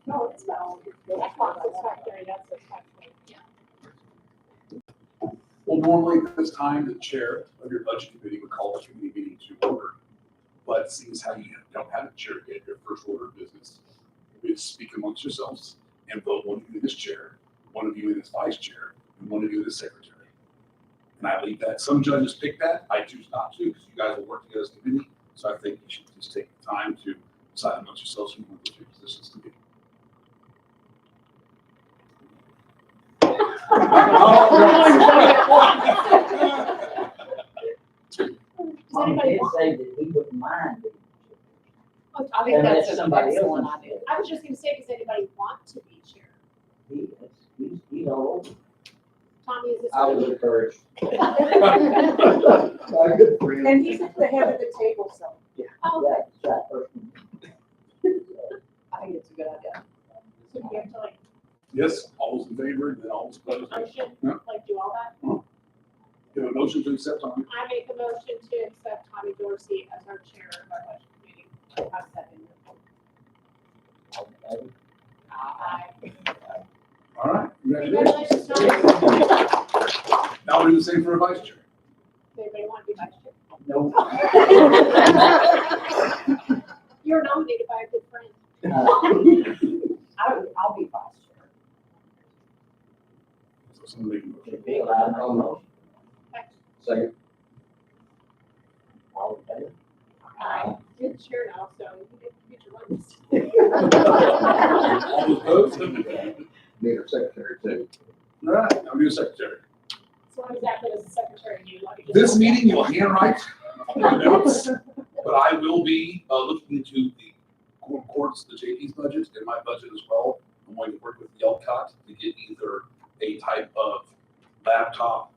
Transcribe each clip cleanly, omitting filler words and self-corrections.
No, it's not. That's not the secretary, that's the secretary. Well, normally at this time, the chair of your budget committee would call the committee meeting to order. But seeing how you don't have a chair yet, your first order of business, we speak amongst yourselves and vote one of you as chair, one of you as vice chair, and one of you as secretary. And I leave that. Some judges pick that. I choose not to, because you guys will work together as a committee. So I think you should just take the time to decide amongst yourselves who want those two positions to be. Does anybody did want? say that he wouldn't mind being I think And that's let an somebody else excellent want idea. to. I was just gonna say, does anybody want to be chair? chair. He's old. Tommy, is this? I was encouraged. And he's at the head of the table, so Oh, Yeah, it's that person. I think it's a good idea. so we have to like Yes, all those in favor, and then all those opposed. motion, Yeah. like do all that? You have a motion to accept on it? I make a motion to accept Tommy Dorsey as our chair of our budget committee. I second it. Aye. All right, congratulations. Congratulations, Tommy. Now we do the same for a vice chair. Does anybody want to be vice chair? No. You're nominated by a good friend. I'll be vice chair. So someone make a motion. Should be allowed no motion. Second. All in favor? Aye. You're the chair now, so you get your runs. All those opposed? Need a secretary too. All right, I'll be the secretary. So what exactly is the secretary do? Let me just- This meeting, you'll handwrite notes, but I will be looking into the courts, the JP's budget, and my budget as well. I'm going to work with the LCOT to get either a type of laptop,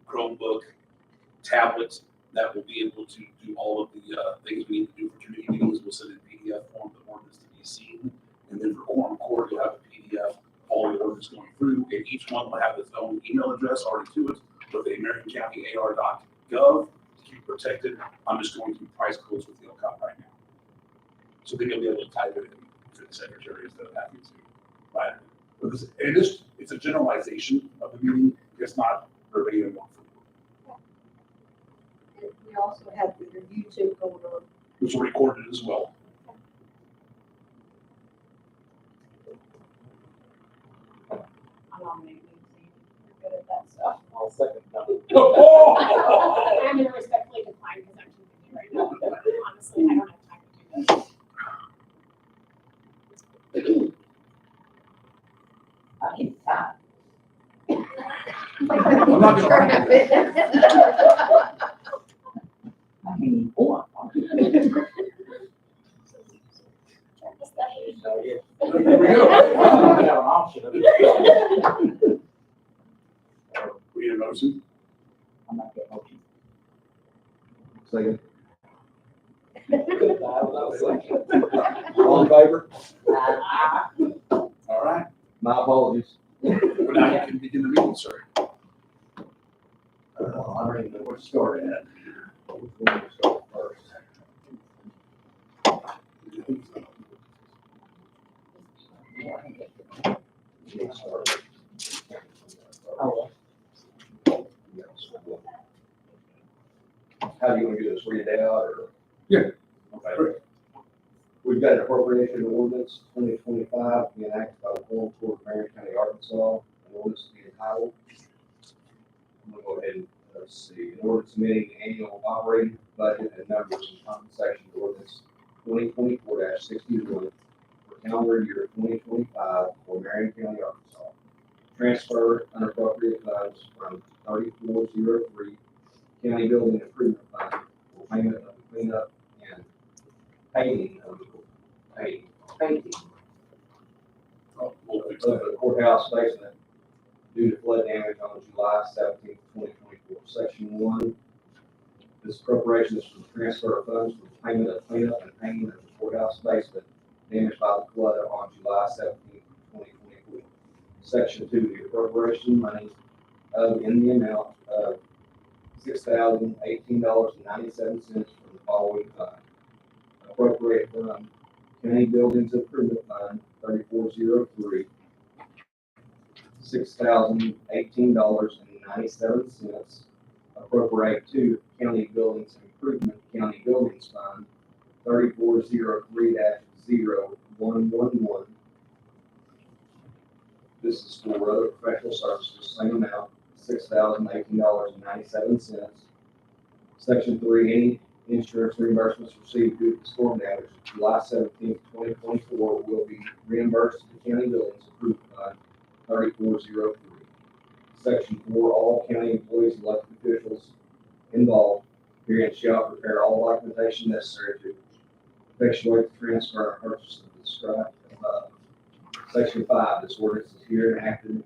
Chromebook, tablet that will be able to do all of the things we need to do for committee meetings. We'll send in PDF form, the ordinance to be seen. And then for quorum court, you'll have a PDF, all the ordinance going through, and each one will have its own email address already to it with a Marion County AR.gov to keep protected. I'm just going through price quotes with the LCOT right now. So then you'll be able to type it in for the secretary instead of having to write it. Because it's a generalization of the meeting. It's not verbatim one for one, We also have your YouTube going on. which will record it as well. I nominate you. You're good at that stuff. I'll second that. I'm gonna respectfully decline because I'm too busy right now. Honestly, I don't have time to do this. I need time. I'm not gonna. I mean, one. There we go. I have an option. We need a motion. I'm not getting motion. Second. All in favor? All right. My apologies. Well, now you can begin the meeting, sir. I don't even know where to start at. Which one to start first? Get started. Oh, How do you want to do this? Read it out or? Okay. We've got an appropriation ordinance 2025 being enacted by the Quorum Court of Marion County, Arkansas. An ordinance to be entitled. I'm gonna go ahead and, let's see, an ordinance amending the annual operating budget and numbers and compensation ordinance 2024-61 for calendar year 2025 for Marion County, Arkansas. Transfer unappropriated funds from 3403 County Building Improvement Fund for payment of the cleanup and painting of painting Oh, we'll fix of that. the courthouse basement due to flood damage on July 17, 2024. Section 1, this appropriation is for the transfer of funds for the payment of cleanup and painting of the courthouse basement damaged by the flood on July 17, 2024. Section 2, the appropriation money in the amount of $6,018.97 from the following fund. Appropriate from County Buildings Improvement Fund, 3403, $6,018.97. Appropriate to County Buildings Improvement County Buildings Fund, 3403-0111. This is for other professional services, same amount, $6,018.97. Section 3, any insurance reimbursements received due to storm damage July 17th, 2024 will be reimbursed to the County Buildings Improvement Fund, 3403. Section 4, all county employees and elected officials involved herein shall prepare all documentation necessary to effectuate the transfer and purchase of the described above. Section 5, this ordinance is here enacted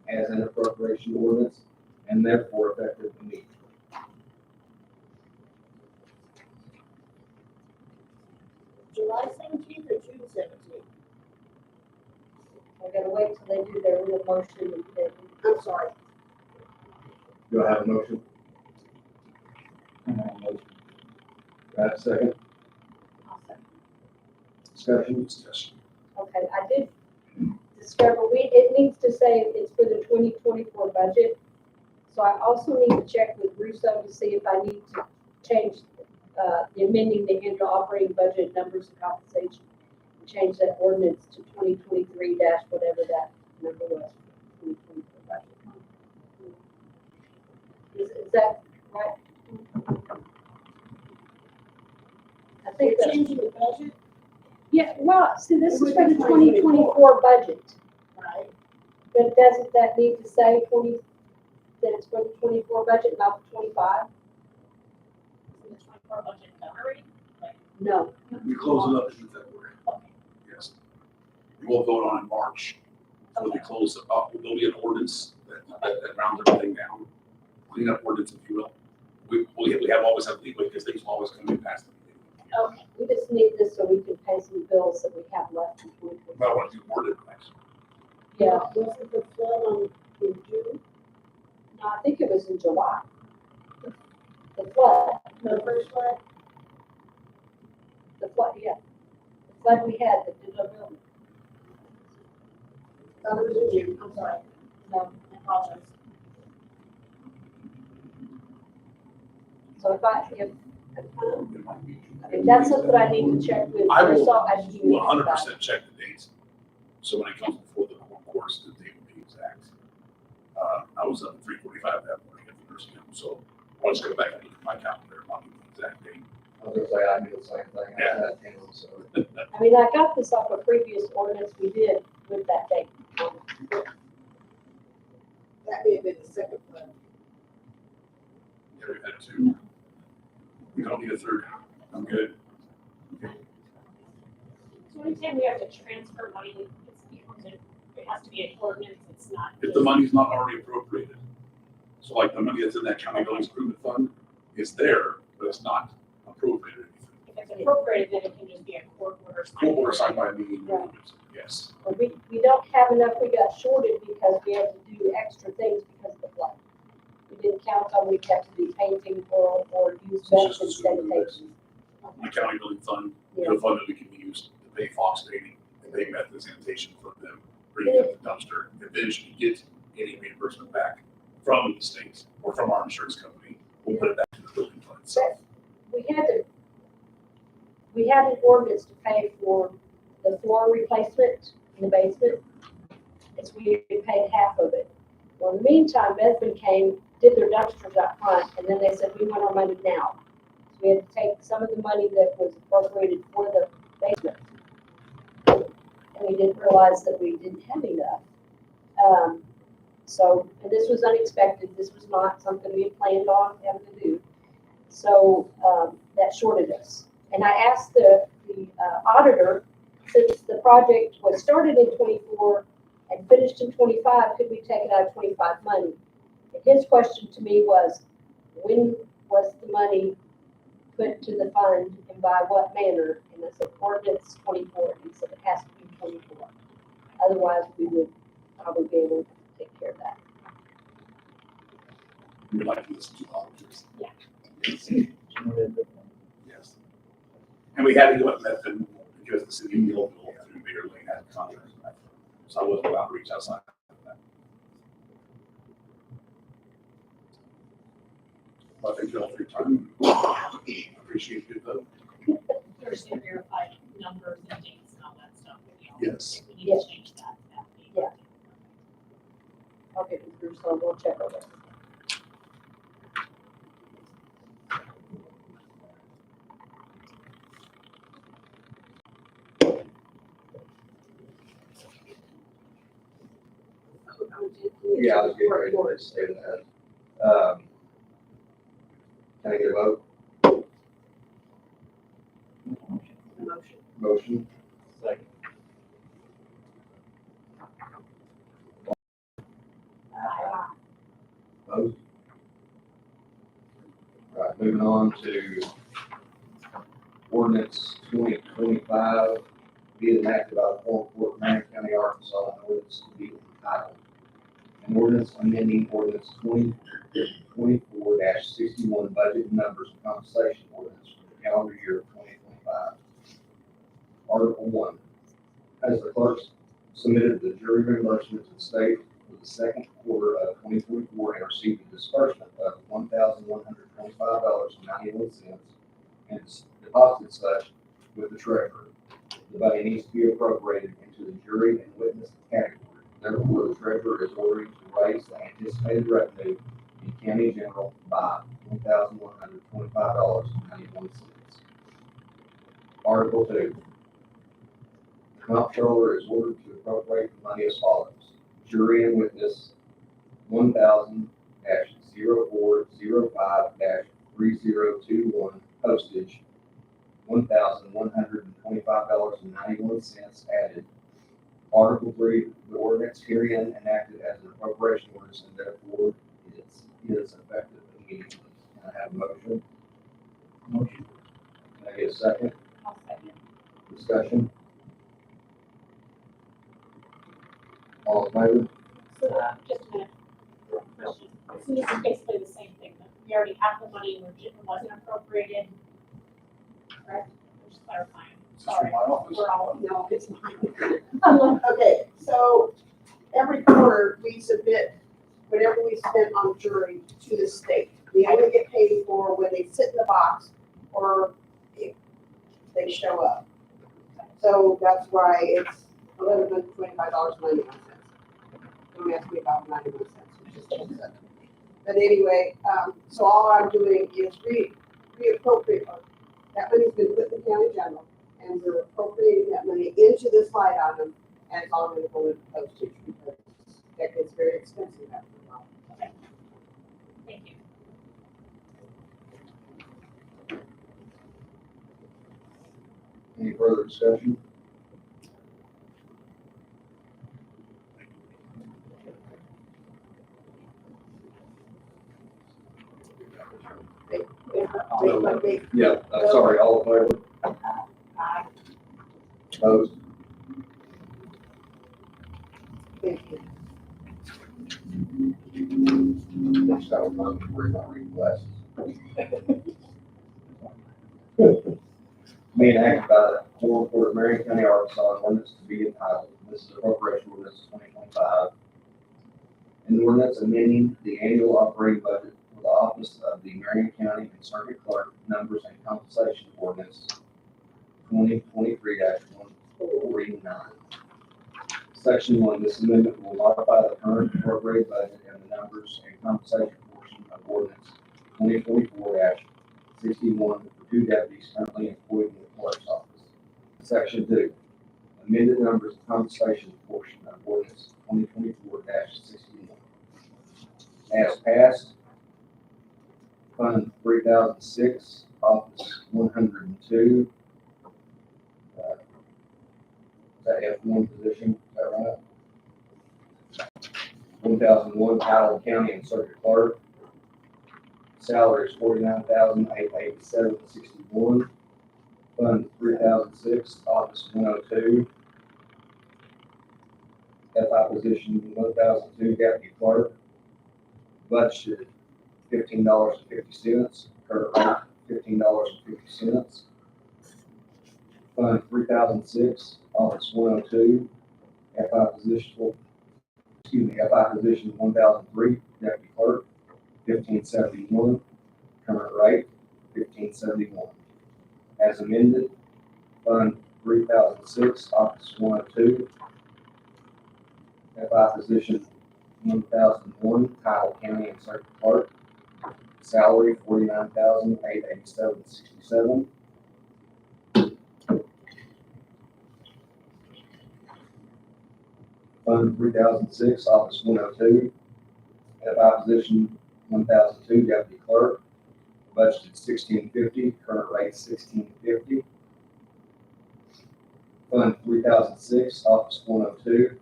as an appropriation ordinance and therefore effective immediately. July 17th or June 17th? We're gonna wait till they do their real motion and then. I'm sorry. Do I have a motion? Do I have a second? Discussion? Okay, I did discover, it needs to say it's for the 2024 budget. So I also need to check with Russo to see if I need to change, the amending the annual operating budget numbers and compensation. And change that ordinance to 2023 dash whatever that number was, 2024 budget. Is that right? I think You're that's. changing the budget, Yeah, well, see, this is for the 2024 budget, right? but doesn't that need to say 20, that it's for the 24 budget, not the 25? The 24 budget done already? No. We close it up in February. Yes. We will vote on in March. So we close it up. There'll be an ordinance that rounds everything down. Clean up ordinance, if you will. We always have leeway because things will always come in past the meeting. Okay. We just need this so we can pay some bills that we have left in 2024. But I want to do ordinance. Yeah, Wasn't the flood in June? no, I think it was in July. The flood, The first flood? yeah. The flood we had that did not build. That was in June, I'm sorry. No. I apologize. So if that's something I need to check with. I will Russo. I just need to 100% check the dates. So when it comes before the course, the date will be exact. I was up at 3:45 that morning at the nursing home, so I'll just go back and look at my calendar and I'll give you the exact date. I was gonna say, I do the same thing. I had Taylor, so. I mean, I got this off a previous ordinance we did with that date. That may have been the second flood. Yeah, we've had two. We don't need a third. I'm good. So anytime we have to transfer money, it has to be an ordinance, it's not. If the money's not already appropriated. So like the money that's in that county buildings improvement fund is there, but it's not appropriated. If it's appropriated, then it can just be a court order signed. Court order signed by me. Right. Yes. But we don't have enough, we got shorted because we had to do extra things because of the flood. We didn't count on, we had to do painting or use So bench it's just instead of painting. The county building fund, Yeah. the fund that we can use to pay Fox painting and pay method sanitation for them, bringing up the dumpster, and then if you get any reimbursement back from the state or from our insurance company, we'll put it back to the building fund itself. We had an ordinance to pay for the floor replacement in the basement. It's we paid half of it. Well, in the meantime, Bedford came, did their dumpsters up front, and then they said, we want our money now. So we had to take some of the money that was appropriated for the basement. And we didn't realize that we didn't have enough. And this was unexpected. This was not something we had planned on having to do. So, that shorted us. And I asked the auditor, since the project was started in 24 and finished in 25, could we take it out of 25 money? And his question to me was, when was the money put to the fund and by what manner? And I said, ordinance 24. He said, it has to be 24. Otherwise, we would probably be able to take care of that. We would like to listen to politics. Yeah. Yes. Yes. And we had to go up and because the city of Millville through Mayor Lane had contracts. with that. So I wasn't allowed to reach outside of that. Well, thank you all for your time. Appreciate your vote. There's some verified numbers and dates and all that stuff. Yes. If we need to change that. that'd be- Yeah. I'll get it through, so we'll check on it. Yeah, I was getting ready to say that. Can I get a vote? Motion? Second. Vote? Right, moving on to ordinance 2025, be enacted by the fourth court of Marion County, Arkansas, and ordinance to be entitled. An ordinance amending ordinance 2024-61 budget and numbers and compensation ordinance for the calendar year of 2025. Article 1, as the clerk submitted the jury reimbursement to the state for the second quarter of 2024 and received a disbursement of $1,125.91 and deposited such with the treasurer. The money needs to be appropriated into the jury and witness category. Therefore, the treasurer is ordering to raise the anticipated revenue in county general by $1,125.91. Article 2. The comptroller is ordered to appropriate the money as follows. Jury and witness 1,000-0405-3021 postage $1,125.91 added. Article 3, the ordinance herein enacted as an appropriation ordinance and therefore is effective immediately. Can I have a motion? Motion. Can I get a second? I'll second. Discussion? All in favor? So, just a minute. Question. So this is basically the same thing, that we already have the money, it wasn't appropriated. Correct? I'm just clarifying. Is this from Sorry. my office? We're all, No, it's mine. Okay, so every quarter we submit whatever we spent on jury to the state. We only get paid for when they sit in the box or if they show up. So that's why it's $1,125.91. Don't ask me about 91 cents, which is 10 cents. But anyway, so all I'm doing is reappropriate. That money's been put in the county general, and we're appropriating that money into this line item, and it's all going to go with postage because that gets very expensive after a while. thank you. Any further discussion? Yeah, I'm sorry, all in favor? Opposed? Thank you. Next time, I'm going to bring my reading glasses. Being enacted by the fourth court of Marion County, Arkansas, and ordinance to be entitled, this is appropriation ordinance 2025. An ordinance amending the annual operating budget for the office of the Marion County and Circuit Clerk numbers and compensation ordinance 2023-149. Section 1, this amendment will modify the current appropriated budget and the numbers and compensation portion of ordinance 2024-61 for two deputies currently employed in the clerk's office. Section 2, amended numbers and compensation portion of ordinance 2024-61. As passed, Fund 3006, Office 102. Is that F1 position? Is that right? 1001, Allen County and Circuit Clerk. Salary is $49,887.61. Fund 3006, Office 102. FI position 1002, Deputy Clerk. Budgeted $15.50, current rate $15.50. Fund 3006, Office 102, FI position, FI position 1003, Deputy Clerk, 1571, current rate $15.71. As amended, Fund 3006, Office 102, FI position 1001, Title County and Circuit Clerk, salary $49,887.67. Fund 3006, Office 102, FI position 1002, Deputy Clerk, budgeted $1650, current rate $1650. Fund 3006, Office 102,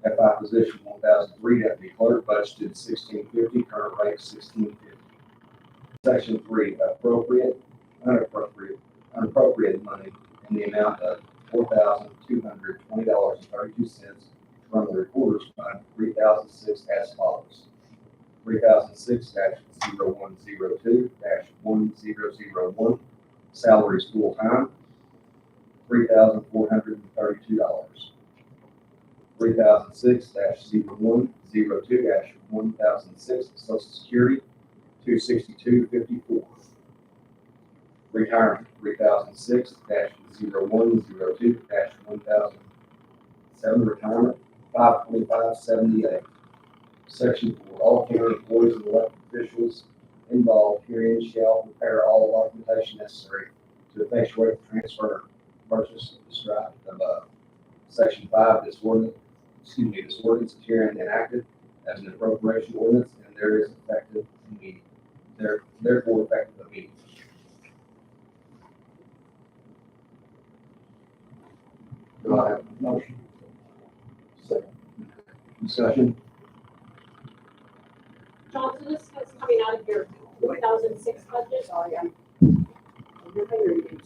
FI position 1003, Deputy Clerk, budgeted $1650, current rate $1650. Section 3, unappropriated money in the amount of $4,220.32 from the Recorder's Fund 3006 as follows. 3006-0102-1001, salaries full-time, $3,432. 3006-0102-1006, Social Security, $262.54. Retirement, 3006-0102-1007, retirement, $525.78. Section 4, all county employees and elected officials involved herein shall prepare all documentation necessary to effectuate the transfer or purchase described above. Section 5, this ordinance is herein enacted as an appropriation ordinance, and there is effective immediately. Therefore effective immediately. Do I have a motion? Second. Discussion? John, so this is coming out of your 2006 budget? Sorry, I'm.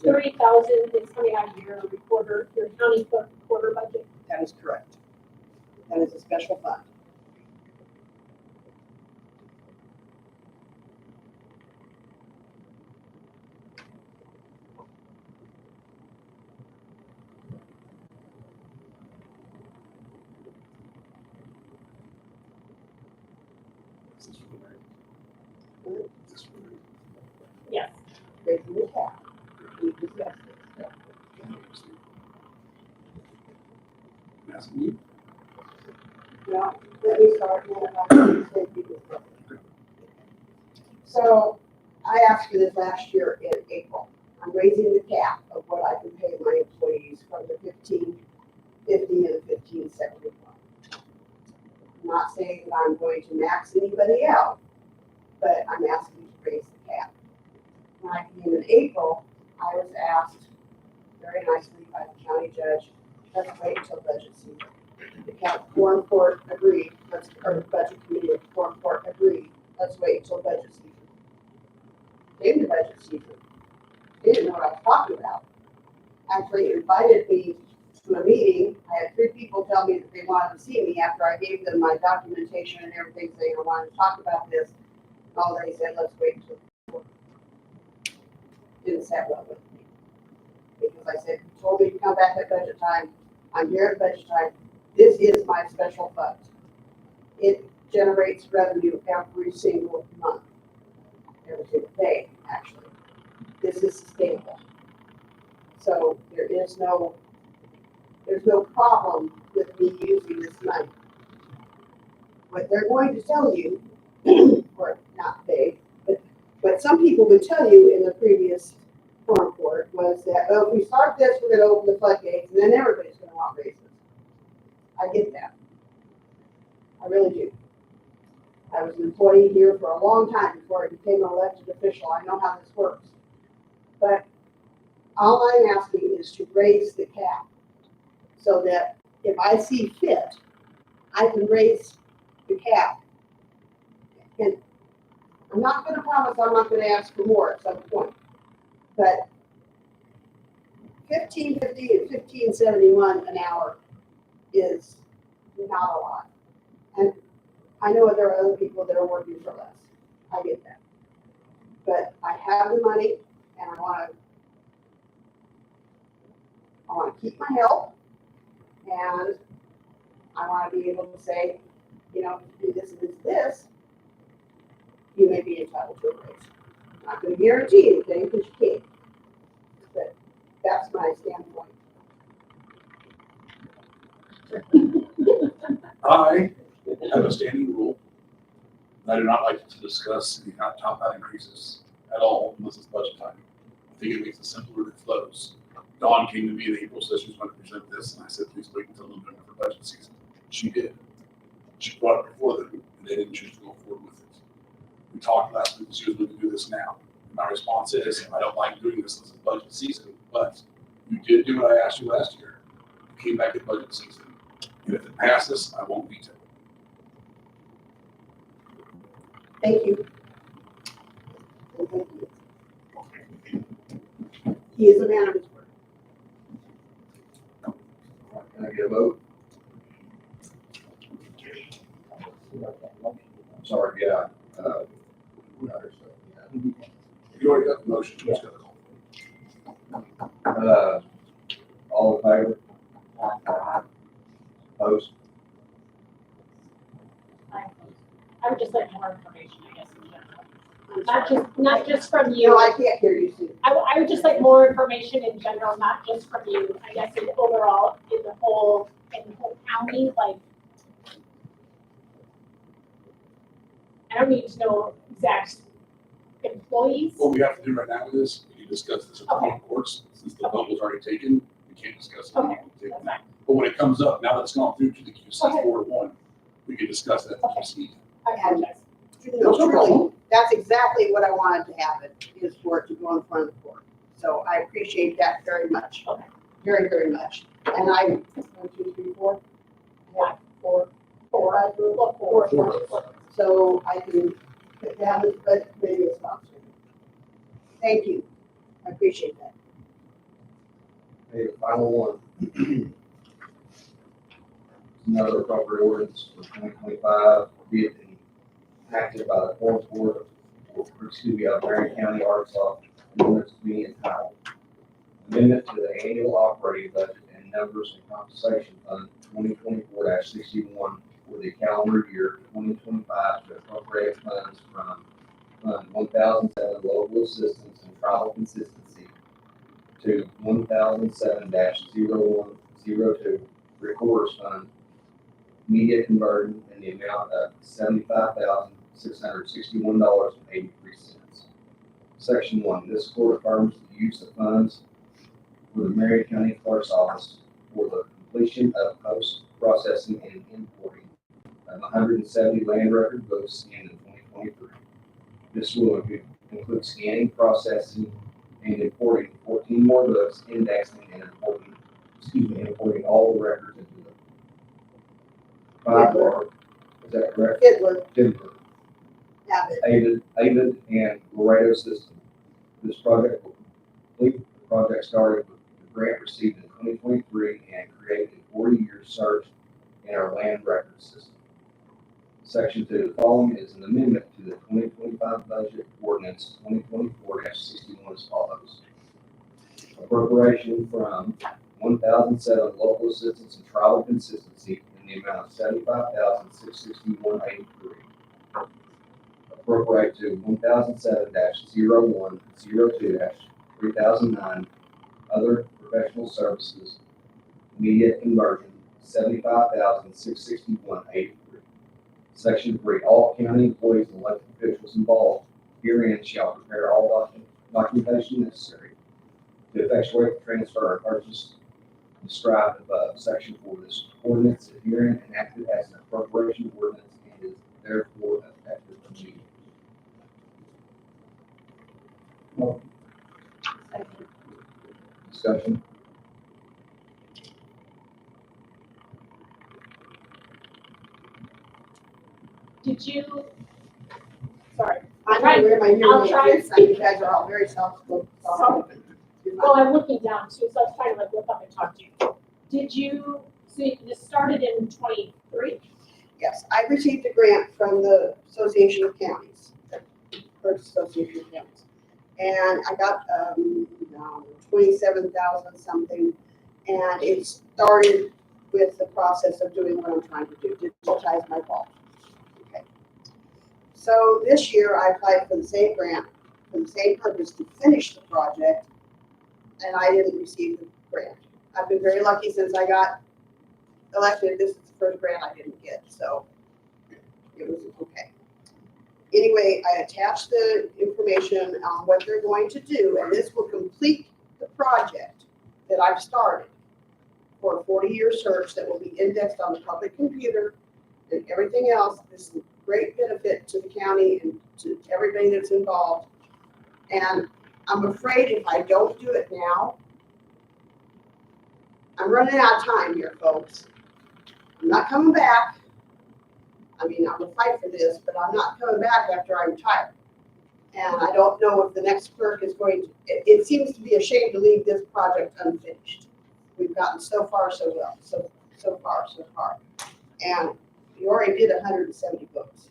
30,000 is coming out of your recorder, your county clerk recorder budget? That is correct. That is a special fund. Yes. Raising the cap. We discussed it. Now, let me start with So I asked you this last year in April. I'm raising the cap of what I can pay my employees from the 1550 and the 1571. I'm not saying that I'm going to max anybody out, but I'm asking to raise the cap. When I came in April, I was asked very nicely by the county judge, let's wait until budget season. The quorum court agreed, or the budget committee of quorum court agreed, let's wait until budget season. Came to budget season, they didn't know what I was talking about. Actually invited me to a meeting. I had 3 people tell me that they wanted to see me after I gave them my documentation and everything, saying I wanted to talk about this. All they said, let's wait until. Didn't sit well with me. Because I said, you told me to come back at budget time. I'm here at budget time. This is my special fund. It generates revenue every single month. Every single day, actually. This is sustainable. So there's no problem with me using this money. What they're going to tell you, or not they, but some people would tell you in the previous forum court was that, oh, if we start this, we're going to open the floodgates, and then everybody's going to want raises. I get that. I really do. I was an employee here for a long time before I became an elected official. I know how this works. But all I'm asking is to raise the cap so that if I see fit, I can raise the cap. And I'm not going to promise I'm not going to ask for more at some point. But 1550 and 1571 an hour is not a lot. And I know there are other people that are working for less. I get that. But I have the money and I wanna keep my health. And I wanna be able to say, you know, do this and this, you may be entitled to a raise. I'm not gonna guarantee anything, because you can't. But that's my standpoint. I have a standing rule. I do not like to discuss any top line increases at all unless it's budget time. I think it makes it simpler and it flows. Dawn came to me in April, said she was going to present this, and I said, please wait until November for budget season. She did. She brought it before them, and they didn't choose to go forward with it. We talked last week, she was going to do this now. And my response is, I don't like doing this as a budget season, but you did do what I asked you last year. You came back at budget season. And if it passes, I won't veto. Thank you. And thank you. He is a man of his word. Can I get a vote? I'm sorry, yeah. You already got the motion, you just got to call. All in favor? Opposed? I would just like more information, I guess, in general. I'm Not just from No, you. I can't hear you, Sue. I would just like more information in general, not just from you, I guess, in overall, in the whole county, like. I don't need to know exact employees. What we have to do right now is, we can discuss this at the Okay. courts, since the vote was already taken, we can't discuss it. Okay, that's fine. But when it comes up, now that it's gone through to the QC Okay. 4-1, we can discuss that at the Okay. QC. I apologize. No, truly, that's exactly what I wanted to happen, is for it to go in front of the court. So I appreciate that very much. Okay. Very, very much. And I, 1, 2, 3, 4. Yeah, 4. 4. Four. So I can put down this, but maybe it's not. Thank you. I appreciate that. Okay, the final one. Another appropriate ordinance for 2025, be it enacted by the fourth board of Marion County, Arkansas, an ordinance to be entitled Amendment to the Annual Operating Budget and Numbers and Compensation Fund 2024-61 for the calendar year 2025 to appropriate funds from Fund 1007 Local Assistance and Tribal Consistency to 1007-0102 Recorder's Fund Media Conversion in the amount of $75,661.83. Section 1, this court affirms the use of funds for the Marion County Clerk's Office for the completion of post-processing and importing of 170 land record books scanned in 2023. This will include scanning, processing, and importing 14 more books, indexing, and importing all the records into the 5-bar, is that correct? Fiddler, Denver, have it. Avid, and Laredo system. This project will complete the project started with the grant received in 2023 and create a 40-year search in our land record system. Section 2, the following is an amendment to the 2025 budget ordinance 2024-61 as follows. Appropriation from 1007 local assistance and tribal consistency in the amount of $75,661.83. Appropriate to 1007-0102-3009 other professional services, media conversion, $75,661.83. Section 3, all county employees and elected officials involved herein shall prepare all documentation necessary to effectuate the transfer or purchase described above. Section 4, this ordinance is herein enacted as an appropriation ordinance and is therefore effective immediately. Discussion. Did you, sorry, I'm gonna wear my I'll hearing try aids. and You guys are all very soft-spoken. well, I'm looking down too, so I was trying to like look up and talk to you. Did you, so this started in 23? Yes, I received a grant from the Association of Counties Clerks Association of Counties. And I got, 27,000 something, and it started with the process of doing what I'm trying to do, digitize my vault. Okay. So this year I applied for the same grant, for the same purpose to finish the project, and I didn't receive the grant. I've been very lucky since I got elected. This is the first grant I didn't get, so it was okay. Anyway, I attached the information on what they're going to do, and this will complete the project that I've started for a 40-year search that will be indexed on the public computer and everything else. This is a great benefit to the county and to everybody that's involved. And I'm afraid if I don't do it now, I'm running out of time here, folks. I'm not coming back. I mean, I'm gonna fight for this, but I'm not coming back after I retire. And I don't know if the next clerk is going to, it seems to be a shame to leave this project unfinished. We've gotten so far, so well, so far. And we already did 170 books.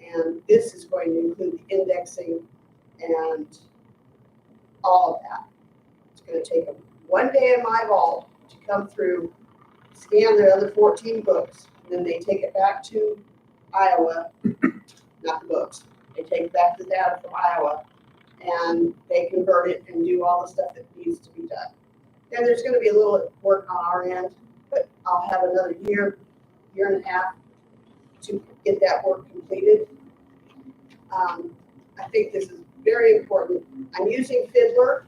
And this is going to include the indexing and all of that. It's gonna take them one day in my vault to come through, scan the other 14 books, and then they take it back to Iowa, not the books. They take back the data from Iowa, and they convert it and do all the stuff that needs to be done. And there's gonna be a little work on our end, but I'll have another year and a half to get that work completed. I think this is very important. I'm using Fiddler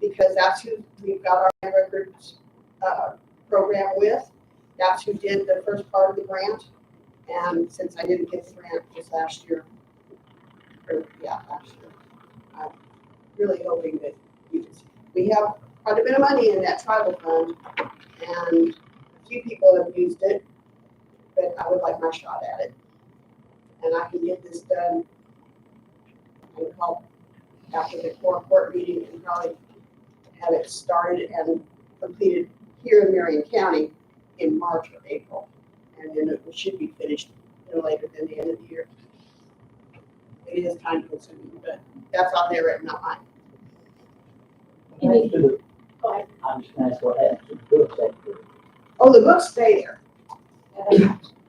because that's who we've got our land records program with. That's who did the first part of the grant. And since I didn't get the grant just last year, I'm really hoping that we have quite a bit of money in that tribal fund, and a few people have used it, but I would like my shot at it. And I can get this done. I can call after the court meeting and probably have it started and completed here in Marion County in March or April. And then it should be finished no later than the end of the year. It is time consuming, but that's on there written, not mine. Go ahead. I'm just gonna ask what happens to the books after. Oh, the books stay there.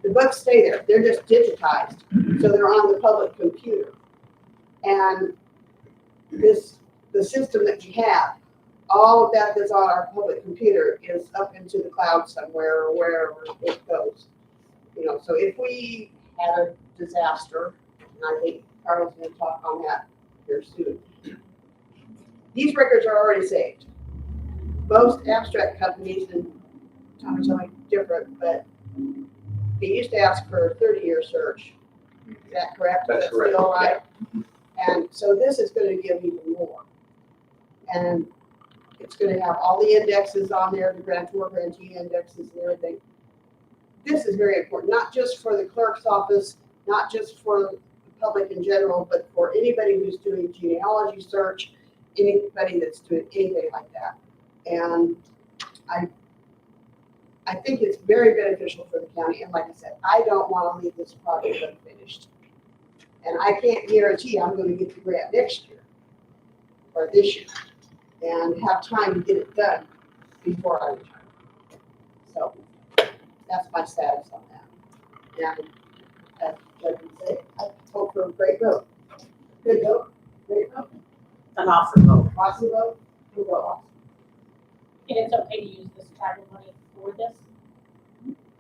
The books stay there. They're just digitized, so they're on the public computer. And the system that you have, all of that that's on our public computer is up into the cloud somewhere or wherever it goes. You know, so if we had a disaster, and I think Carl's gonna talk on that here soon. These records are already saved. Most abstract companies, and Tom is only different, but they used to ask for a 30-year search. Is that correct? That's Still correct, all right? And so this is gonna give even more. And it's gonna have all the indexes on there, the grantor, grantee indexes and everything. This is very important, not just for the clerk's office, not just for the public in general, but for anybody who's doing genealogy search, anybody that's doing anything like that. And I think it's very beneficial for the county. And like I said, I don't want to leave this project unfinished. And I can't guarantee I'm going to get the grant next year or this year and have time to get it done before I retire. So that's my status on that. And as Judge would say, I hope for a great vote. Good vote. Great vote. An awesome vote. Awesome vote. Good vote. Awesome. And it's okay to use this tribal money for this?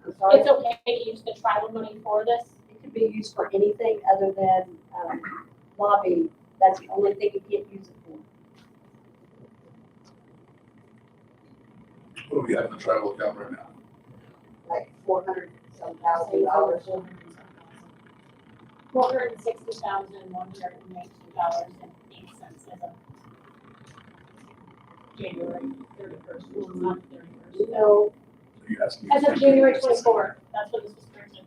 I'm sorry. It's okay to use the tribal money for this? It could be used for anything other than lobbying. That's the only thing you can't use it for. What do we have in the tribal account right now? Like $400,000. $460,192.08 as of January 31st, not 31st. No. Are you asking me? As of January 24th, that's what this was printed.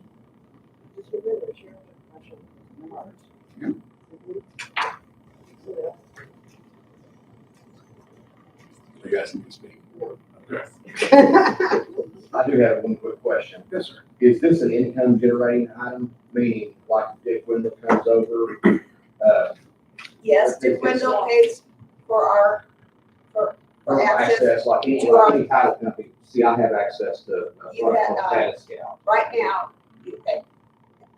Are you asking me to speak? Okay. I do have one quick question. Yes, sir. Is this an income generating item, meaning like if window comes over, Yes, Dick Wendell pays for our, for access. Access, like any, to our- any title company, see, I have access to, You have, Data Scout. right now, okay,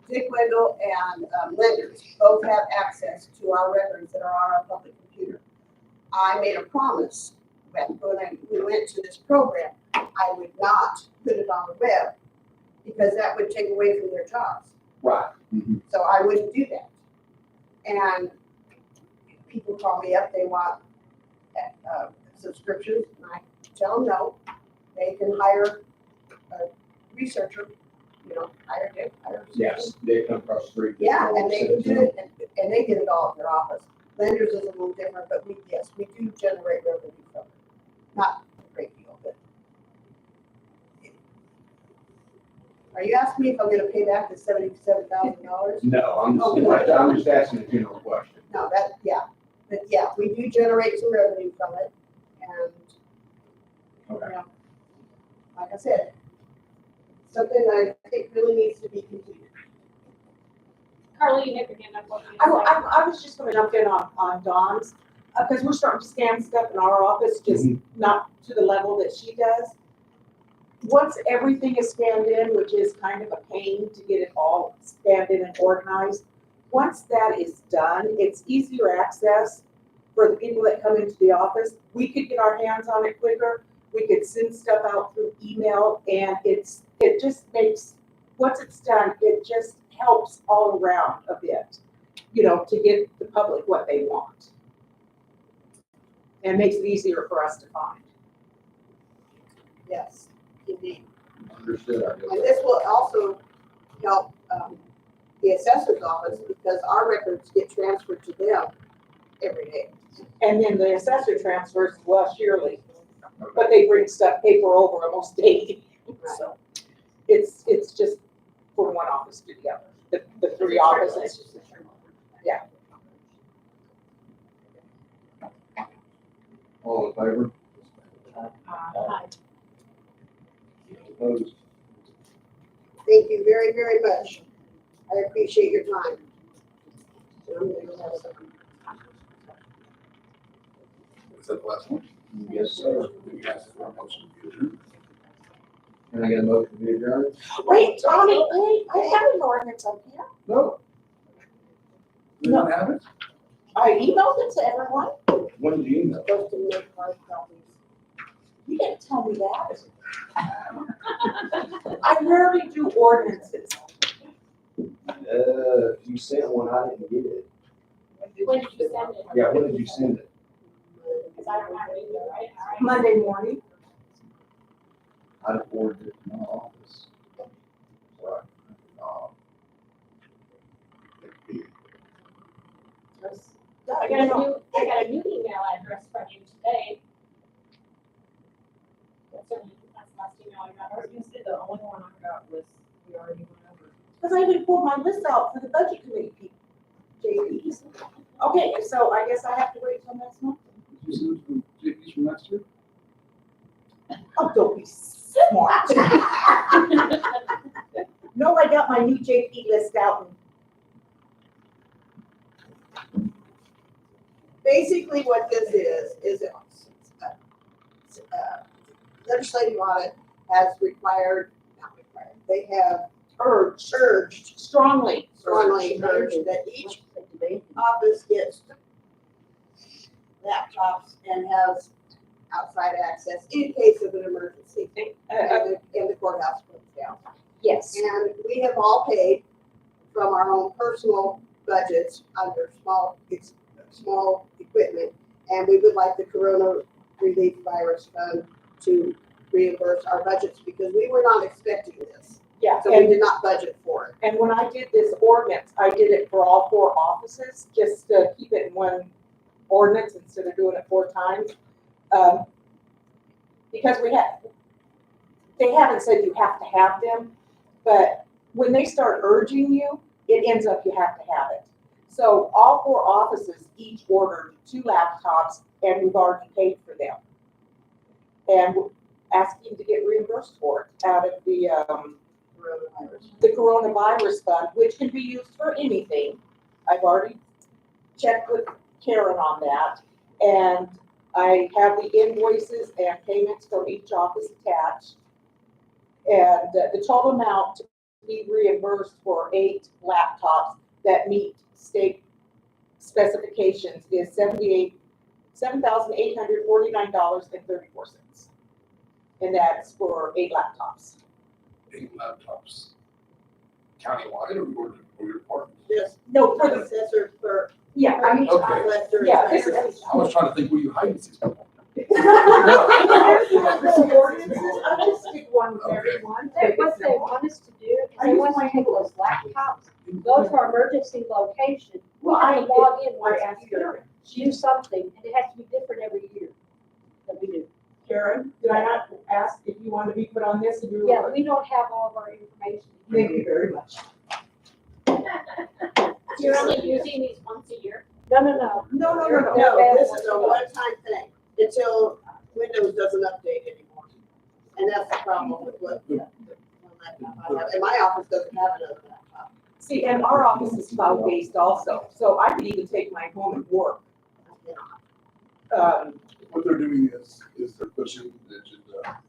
Dick Wendell and lenders both have access to our records that are on our public computer. I made a promise when we went to this program, I would not put it on the web because that would take away from their jobs. Right. So I wouldn't do that. And people call me up, they want subscriptions, and I tell them no. They can hire a researcher, hire Dick, hire. Yes, they come across the street. Yeah, and they can do it, and they get it all at their office. Lenders is a little different, but we do generate revenue from it. Not a great deal, but. Are you asking me if I'm gonna pay back the $77,000? No, I'm just asking a general question. No, but yeah, we do generate some revenue from it, and, Okay. like I said, something that I think really needs to be continued. Carly, you have your hand up. What do you I was just gonna jump in on Dawn's, because we're starting to scan stuff in our office, just not to the level that she does. Once everything is scanned in, which is kind of a pain to get it all scanned in and organized, once that is done, it's easier access for the people that come into the office. We could get our hands on it quicker, we could send stuff out through email, and it just makes, once it's done, it just helps all around a bit, to get the public what they want. And makes it easier for us to find. Yes, indeed. Understood. I guess. And this will also help the assessor's office because our records get transferred to them every day. And then the assessor transfers to us yearly, but they bring paper over almost daily. So it's just from one office to the other, the three offices. Yeah. All in favor? Hi. Opposed? Thank you very, very much. I appreciate your time. And I'm gonna go have some. Is that the last one? Yes, sir. We asked for a motion to adjourn. Can I get a motion to adjourn? Wait, Tommy, wait, I have an ordinance up here. No. Do you not have it? I emailed it to everyone. When did you email? Supposed to make 5 copies. You didn't tell me that. I rarely do ordinances. If you sent one, I didn't get it. When did you send it? Yeah, when did you send it? Because I don't have it either, right? All right. Monday morning. I forwarded it to my office. Right. I got a new email address from you today. That's the last email I got. I was gonna say, the only one I got was, we already went over. Because I even pulled my list out for the budget committee people, JPs. Okay, so I guess I have to wait till next month. Did you send it to JP's from next year? Oh, don't be smart. No, I got my new JP list out. Basically, what this is legislative audit has not required, they have urged Strongly. strongly urged that each office gets laptops and has outside access in case of an emergency and the courthouse goes down. Yes. And we have all paid from our own personal budgets under small equipment. And we would like the Corona Relief Virus Fund to reimburse our budgets because we were not expecting this. Yeah, So we did not budget for it. and when I did this ordinance, I did it for all 4 offices, just to keep it in one ordinance instead of doing it 4 times. Because they haven't said you have to have them, but when they start urging you, it ends up you have to have it. So all 4 offices each ordered 2 laptops, and we've already paid for them. And we're asking to get reimbursed for it out of the coronavirus fund, which can be used for anything. I've already checked with Karen on that, and I have the invoices and payments for each office attached. And the total amount to be reimbursed for 8 laptops that meet state specifications is $7,849.34. And that's for 8 laptops. 8 laptops. Countywide or your department? Just No, for the, assessor for. yeah, I mean, Okay. yeah, this is. I was trying to think where you hide these people. I'll just stick one with Okay. everyone. What they want us to do, is they want to take those laptops, go to our emergency location, we Well, have to log in I once a asked year, Karen. do something, and it has to be different every year that we do. Karen, did I not ask if you want to be put on this? And you were- Yeah, we don't have all of our information. Thank you very much. You're only using these once a year? No. No, no, no, no. No, this is a one-time thing until Windows doesn't update anymore. And that's the problem with what, one laptop I have. And my office doesn't have another laptop. See, and our office is cloud-based also, so I could even take mine home and work. What they're doing is they're pushing the agenda.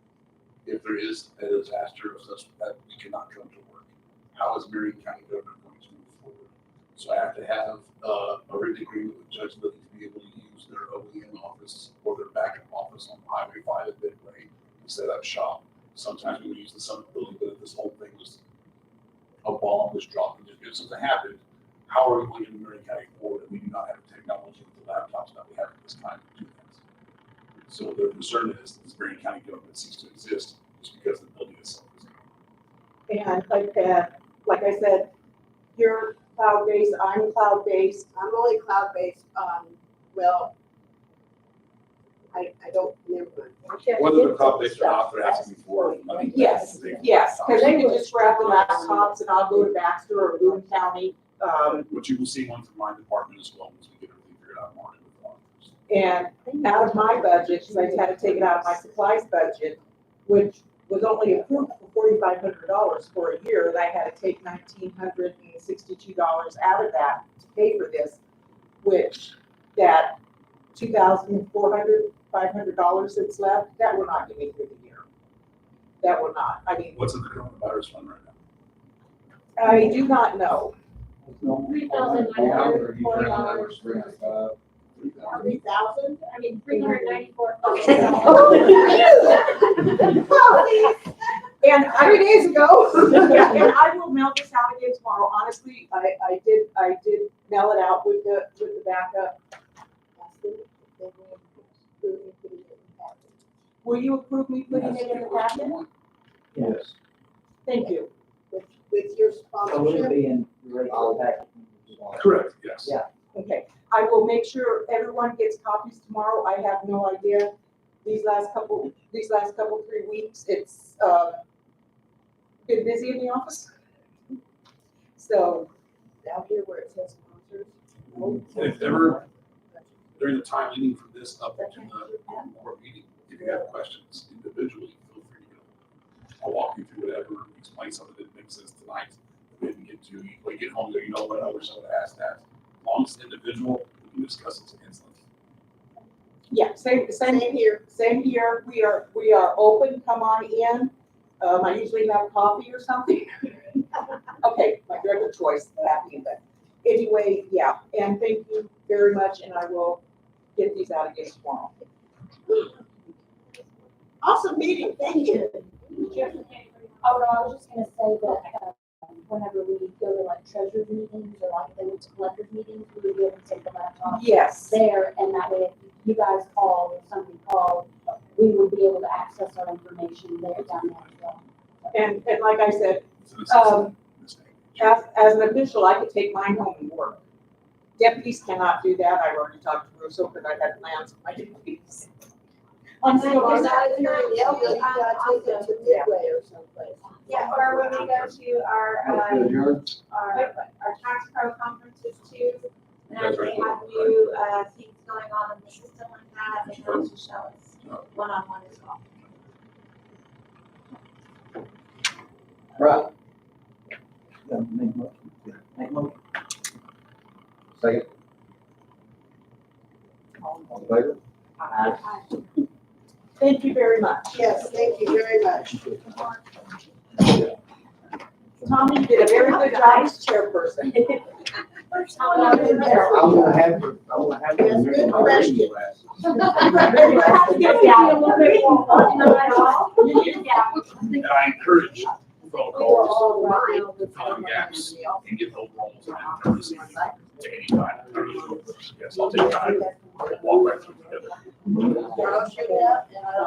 If there is a disaster of such that we cannot come to work, how is Marion County government going to move forward? So I have to have a written agreement with Judge Liddy to be able to use their OEM office or their backup office on Highway 5 at Midway to set up shop. Sometimes we would use the Summit building, but if this whole thing was a bomb was dropped and if something happened, how are we going to Marion County forward if we do not have the technology with the laptops that we have at this time to do that? So their concern is this Marion County government cease to exist just because the building itself is. And like I said, you're cloud-based, I'm cloud-based. I'm only cloud-based, well, I don't remember. Whether they're cloud-based or not, they're asking for money. Yes, yes, because they can just grab the laptops and I'll go to Baxter or Boone County. Which you will see one from my department as well, as we get everything figured out more. And out of my budget, because I had to take it out of my supplies budget, which was only approved for $4,500 for a year, and I had to take $1,962 out of that to pay for this, which that $2,500 that's left, that will not give me through the year. That will not. I mean, What's in the coronavirus fund right now? I do not know. $3,940. 3,000? I mean, 394. And 3 days ago, and I will mail this out again tomorrow. Honestly, I did mail it out with the backup. Will you approve me putting it in the packet? Yes. Thank you. With your So it'll sponsorship? be in the regular package. Correct, yes. Yeah. Okay, I will make sure everyone gets copies tomorrow. I have no idea. These last couple, 3 weeks, it's, been busy in the office. So, Down here where it says sponsors. And if ever, during the time leading from this up to the board meeting, if you have questions individually, feel free to go. I'll walk you through whatever, explain something that makes sense tonight, that we didn't get to. When you get home, you know what, I wish I would have asked that. As long as it's individual, we can discuss it instantly. yeah, same here. Same here. We are open. Come on in. I usually have coffee or something. Okay, my drug of choice, happy, but anyway, yeah. And thank you very much, and I will get these out again tomorrow. Awesome meeting, thank you. Oh, no, I was just gonna say that, whenever we go to like treasurer's meetings or like the collector's meetings, we would be able to take the laptop Yes. there, and that way, if you guys call or somebody called, we would be able to access our information there down there as well. And like I said, So this is- this thing. as an official, I could take mine home and work. Deputies cannot do that. I've already talked to Russo because I had plans with my deputies. On that, you gotta take it to Midway or someplace. Yeah, or when we go to our tax pro conferences too, and they have new, things going on in the system like that, they have to show us one-on-one as well. Right. Make motion. Second. All in favor? Thank you very much. Yes, thank you very much. Tommy, you did a very good job as chairperson. I wanna have to, Yes, good remember my reading question. glasses. Yeah, a little bit more organized. And I encourage phone We were calls all right now to with fill in gaps and get those roles in there this evening. Take any time. Yes, I'll take time. Walk right through together. I'll shoot that, and I'll